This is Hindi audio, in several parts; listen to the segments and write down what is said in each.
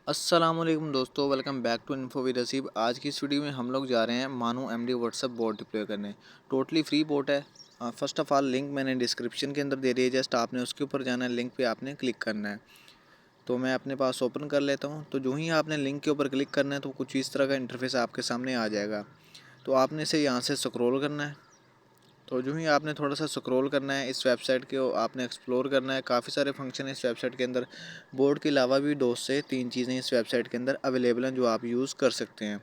अस्सलामुअलैकुम दोस्तों, welcome back to info with Raseeb. आज की इस वीडियो में हम लोग जा रहे हैं मानो एमडी व्हाट्सएप बोट डिप्लॉय करने। टोटली फ्री बोट है। फर्स्ट ऑफ ऑल लिंक मैंने डिस्क्रिप्शन के अंदर दे दी है, जस्ट आपने उसके ऊपर जाना है, लिंक पे आपने क्लिक करना है। तो मैं अपने पास ओपन कर लेता हूँ। तो जो ही आपने लिंक के ऊपर क्लिक करना है तो कुछ इस तरह का इंटरफेस आपके सामने आ जाएगा। तो आपने इसे यहाँ से स्क्रॉल करना है। तो जो ही आपने थोड़ा सा स्क्रॉल करना है, इस वेबसाइट को आपने एक्सप्लोर करना है। काफ़ी सारे फंक्शन है इस वेबसाइट के अंदर। बोर्ड के अलावा भी 2 से 3 चीज़ें इस वेबसाइट के अंदर अवेलेबल हैं जो आप यूज़ कर सकते हैं।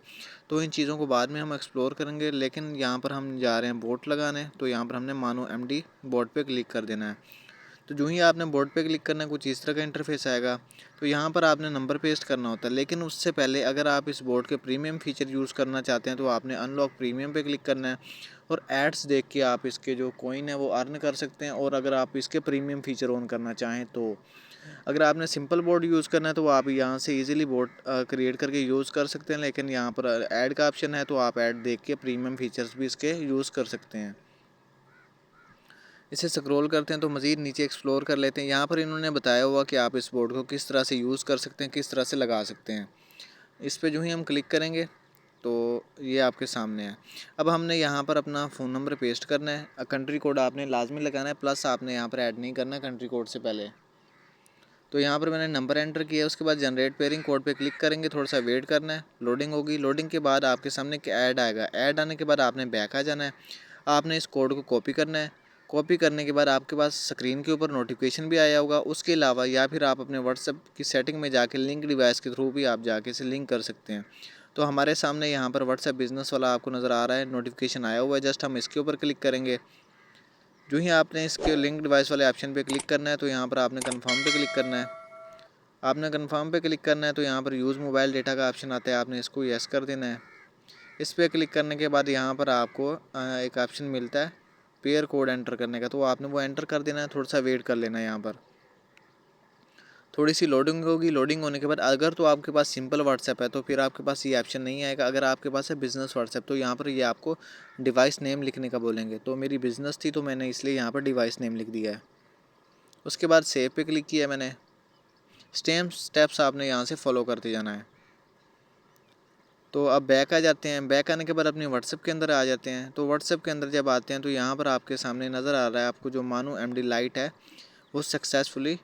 तो इन चीज़ों को बाद में हम एक्सप्लोर करेंगे, लेकिन यहाँ पर हम जा रहे हैं बोट लगाने। तो यहाँ पर हमने मानो एमडी बोट पे क्लिक कर देना है। तो जो ही आपने बोर्ड पे क्लिक करना है, कुछ इस तरह का इंटरफेस आएगा। तो यहाँ पर आपने नंबर पेस्ट करना होता है, लेकिन उससे पहले अगर आप इस बोर्ड के प्रीमियम फीचर यूज़ करना चाहते हैं तो आपने अनलॉक प्रीमियम पे क्लिक करना है। और एड्स देख के आप इसके जो कॉइन है वो अर्न कर सकते हैं। और अगर आप इसके प्रीमियम फीचर ऑन करना चाहें तो अगर आपने सिंपल बोर्ड यूज़ करना है तो आप यहाँ से इजीली बोर्ड क्रिएट करके यूज़ कर सकते हैं। लेकिन यहाँ पर ऐड का ऑप्शन है तो आप ऐड देख के प्रीमियम फीचर्स भी इसके यूज़ कर सकते हैं। इसे स्क्रॉल करते हैं तो मज़ीद नीचे एक्सप्लोर कर लेते हैं। यहाँ पर इन्होंने बताया हुआ कि आप इस बोर्ड को किस तरह से यूज़ कर सकते हैं, किस तरह से लगा सकते हैं। इस पे जो ही हम क्लिक करेंगे तो ये आपके सामने है। अब हमने यहाँ पर अपना फ़ोन नंबर पेस्ट करना है। कंट्री कोड आपने लाजमी लगाना है, प्लस आपने यहाँ पर ऐड नहीं करना कंट्री कोड से पहले। तो यहाँ पर मैंने नंबर एंटर किया, उसके बाद जनरेट पेयरिंग कोड पे क्लिक करेंगे। थोड़ा सा वेट करना है, लोडिंग होगी। लोडिंग के बाद आपके सामने एक ऐड आएगा। ऐड आने के बाद आपने बैक आ जाना है। आपने इस कोड को कॉपी करना है। कॉपी करने के बाद आपके पास स्क्रीन के ऊपर नोटिफिकेशन भी आया होगा। उसके अलावा या फिर आप अपने व्हाट्सएप की सेटिंग में जाके लिंक डिवाइस के थ्रू भी आप जाके इसे लिंक कर सकते हैं। तो हमारे सामने यहाँ पर व्हाट्सएप बिजनेस वाला आपको नज़र आ रहा है, नोटिफिकेशन आया हुआ है। जस्ट हम इसके ऊपर क्लिक करेंगे। जो ही आपने इसके लिंक डिवाइस वाले ऑप्शन पे क्लिक करना है तो यहाँ पर आपने कन्फर्म पे क्लिक करना है। आपने कन्फर्म पे क्लिक करना है तो यहाँ पर यूज़ मोबाइल डेटा का ऑप्शन आता है, आपने इसको यस कर देना है। इस पर क्लिक करने के बाद यहाँ पर आपको एक ऑप्शन मिलता है पेयर कोड एंटर करने का, तो आपने वो एंटर कर देना है। थोड़ा सा वेट कर लेना है। यहाँ पर थोड़ी सी लोडिंग होगी। लोडिंग होने के बाद अगर तो आपके पास सिंपल व्हाट्सएप है तो फिर आपके पास ये ऑप्शन नहीं आएगा। अगर आपके पास है बिज़नेस व्हाट्सएप तो यहाँ पर ये आपको डिवाइस नेम लिखने का बोलेंगे। तो मेरी बिज़नेस थी तो मैंने इसलिए यहाँ पर डिवाइस नेम लिख दिया है। उसके बाद सेव पे क्लिक किया मैंने। सेम स्टेप्स आपने यहाँ से फॉलो करते जाना है। तो अब बैक आ जाते हैं। बैक आने के बाद अपने व्हाट्सएप के अंदर आ जाते हैं। तो व्हाट्सएप के अंदर जब आते हैं तो यहाँ पर आपके सामने नज़र आ रहा है आपको जो मानो एमडी लाइट है वो सक्सेसफुली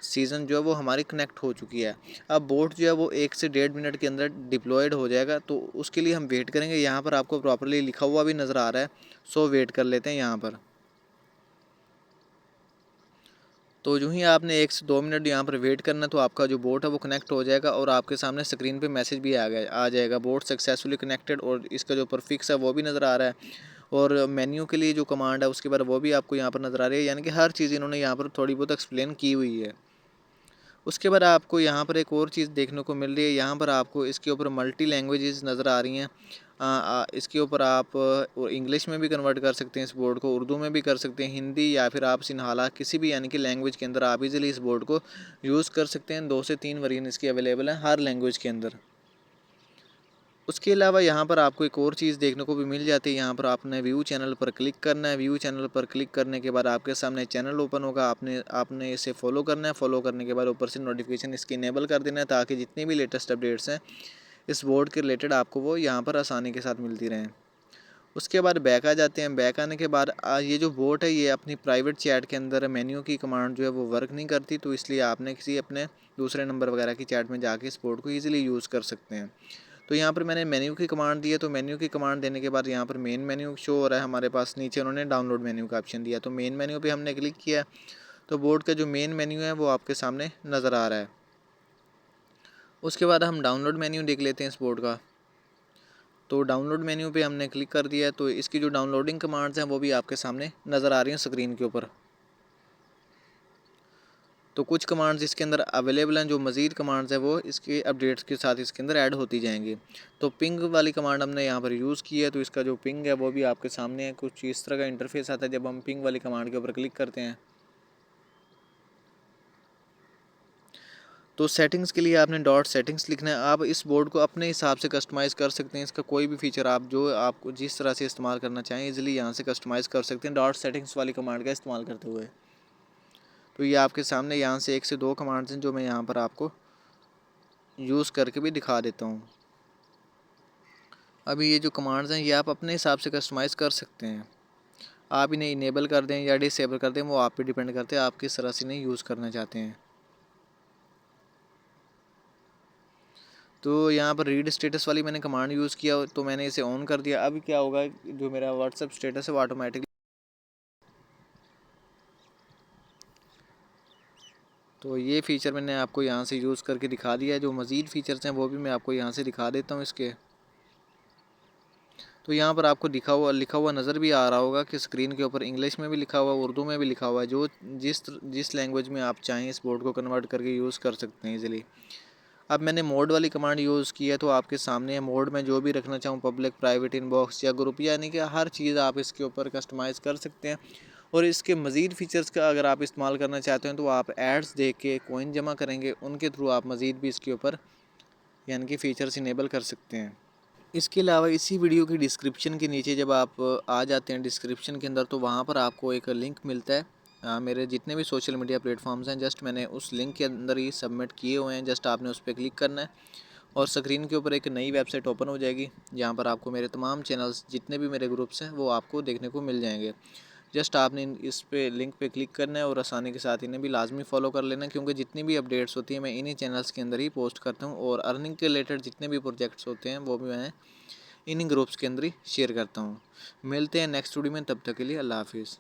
सीज़न जो है वो हमारी कनेक्ट हो चुकी है। अब बोट जो है वो 1 से 1.5 मिनट के अंदर डिप्लॉयड हो जाएगा, तो उसके लिए हम वेट करेंगे। यहाँ पर आपको प्रॉपरली लिखा हुआ भी नज़र आ रहा है, सो वेट कर लेते हैं यहाँ पर। तो जो ही आपने 1 से 2 मिनट यहाँ पर वेट करना तो आपका जो बोट है वो कनेक्ट हो जाएगा और आपके सामने स्क्रीन पे मैसेज भी आ जाएगा बोट सक्सेसफुली कनेक्टेड। और इसका जो परफिक्स है वो भी नज़र आ रहा है। और मेन्यू के लिए जो कमांड है उसके बाद वो भी आपको यहाँ पर नज़र आ रही है। यानी कि हर चीज़ इन्होंने यहाँ पर थोड़ी बहुत एक्सप्लेन की हुई है। उसके बाद आपको यहाँ पर एक और चीज़ देखने को मिल रही है। यहाँ पर आपको इसके ऊपर मल्टी लैंग्वेजेस नज़र आ रही हैं। इसके ऊपर आप इंग्लिश में भी कन्वर्ट कर सकते हैं इस बोर्ड को, उर्दू में भी कर सकते हैं, हिंदी या फिर आप सिन्हाला किसी भी यानी कि लैंग्वेज के अंदर आप इजीली इस बोर्ड को यूज़ कर सकते हैं। 2 से 3 वेरिएंट इसकी अवेलेबल हैं हर लैंग्वेज के अंदर। उसके अलावा यहाँ पर आपको एक और चीज़ देखने को भी मिल जाती है। यहाँ पर आपने व्यू चैनल पर क्लिक करना है। व्यू चैनल पर क्लिक करने के बाद आपके सामने चैनल ओपन होगा। आपने आपने इसे फॉलो करना है। फॉलो करने के बाद ऊपर से नोटिफिकेशन इसकी इनेबल कर देना है ताकि जितनी भी लेटेस्ट अपडेट्स हैं इस बोर्ड के रिलेटेड आपको वो यहाँ पर आसानी के साथ मिलती रहें। उसके बाद बैक आ जाते हैं। बैक आने के बाद ये जो बोट है ये अपनी प्राइवेट चैट के अंदर मेन्यू की कमांड जो है वो वर्क नहीं करती, तो इसलिए आपने किसी अपने दूसरे नंबर वगैरह की चैट में जाके इस बोर्ड को ईजिली यूज़ कर सकते हैं। तो यहाँ पर मैंने मेन्यू की कमांड दी है। तो मेन्यू की कमांड देने के बाद यहाँ पर मेन मेन्यू शो हो रहा है हमारे पास। नीचे उन्होंने डाउनलोड मेन्यू का ऑप्शन दिया, तो मेन मेन्यू पे हमने क्लिक किया। तो बोर्ड का जो मेन मेन्यू है वो आपके सामने नज़र आ रहा है। उसके बाद हम डाउनलोड मेन्यू देख लेते हैं इस बोर्ड का। तो डाउनलोड मेन्यू पे हमने क्लिक कर दिया है। तो इसकी जो डाउनलोडिंग कमांड्स हैं वो भी आपके सामने नज़र आ रही हैं स्क्रीन के ऊपर। तो कुछ कमांड्स इसके अंदर अवेलेबल हैं, जो मज़ीद कमांड्स हैं वो इसके अपडेट्स के साथ इसके अंदर ऐड होती जाएंगी। तो पिंग वाली कमांड हमने यहाँ पर यूज़ की है। तो इसका जो पिंग है वो भी आपके सामने है। कुछ इस तरह का इंटरफेस आता है जब हम पिंग वाली कमांड के ऊपर क्लिक करते हैं। तो सेटिंग्स के लिए आपने डॉट सेटिंग्स लिखना है। आप इस बोर्ड को अपने हिसाब से कस्टमाइज़ कर सकते हैं। इसका कोई भी फीचर आप जो आपको जिस तरह से इस्तेमाल करना चाहें इजीली यहाँ से कस्टमाइज़ कर सकते हैं डॉट सेटिंग्स वाली कमांड का इस्तेमाल करते हुए। तो ये आपके सामने यहाँ से 1 से 2 कमांड्स हैं जो मैं यहाँ पर आपको यूज़ करके भी दिखा देता हूँ। अभी ये जो कमांड्स हैं ये आप अपने हिसाब से कस्टमाइज़ कर सकते हैं। आप इन्हें इनेबल कर दें या डिसेबल कर दें, वो आप पे डिपेंड करते हैं आप किस तरह से इन्हें यूज़ करना चाहते हैं। तो यहाँ पर रीड स्टेटस वाली मैंने कमांड यूज़ किया, तो मैंने इसे ऑन कर दिया। अभी क्या होगा, जो मेरा व्हाट्सएप स्टेटस है वो ऑटोमेटिकली, तो ये फ़ीचर मैंने आपको यहाँ से यूज़ करके दिखा दिया है। जो मज़ीद फ़ीचर्स हैं वो भी मैं आपको यहाँ से दिखा देता हूँ इसके। तो यहाँ पर आपको लिखा हुआ नज़र भी आ रहा होगा कि स्क्रीन के ऊपर इंग्लिश में भी लिखा हुआ है, उर्दू में भी लिखा हुआ है। जो जिस लैंग्वेज में आप चाहें इस बोर्ड को कन्वर्ट करके यूज़ कर सकते हैं ईज़िली। अब मैंने मोड वाली कमांड यूज़ की है, तो आपके सामने है। मोड में जो भी रखना चाहूँ, पब्लिक, प्राइवेट, इनबॉक्स या ग्रुप, यानी कि हर चीज़ आप इसके ऊपर कस्टमाइज़ कर सकते हैं। और इसके मज़ीद फ़ीचर्स का अगर आप इस्तेमाल करना चाहते हैं तो आप एड्स देख के कॉइन जमा करेंगे, उनके थ्रू आप मज़ीद भी इसके ऊपर यानी कि फ़ीचर्स इनेबल कर सकते हैं। इसके अलावा इसी वीडियो की डिस्क्रिप्शन के नीचे जब आप आ जाते हैं डिस्क्रिप्शन के अंदर, तो वहाँ पर आपको एक लिंक मिलता है। मेरे जितने भी सोशल मीडिया प्लेटफॉर्म्स हैं, जस्ट मैंने उस लिंक के अंदर ही सबमिट किए हुए हैं। जस्ट आपने उस पर क्लिक करना है और स्क्रीन के ऊपर एक नई वेबसाइट ओपन हो जाएगी, जहाँ पर आपको मेरे तमाम चैनल्स, जितने भी मेरे ग्रुप्स हैं, वो आपको देखने को मिल जाएंगे। जस्ट आपने इस पे लिंक पे क्लिक करना है और आसानी के साथ इन्हें भी लाजमी फॉलो कर लेना, क्योंकि जितनी भी अपडेट्स होती हैं मैं इन्हीं चैनल्स के अंदर ही पोस्ट करता हूँ। और अर्निंग के रिलेटेड जितने भी प्रोजेक्ट्स होते हैं वो भी मैं इन्हीं ग्रुप्स के अंदर ही शेयर करता हूँ। मिलते हैं नेक्स्ट वीडियो में, तब तक के लिए अल्लाह हाफिज़।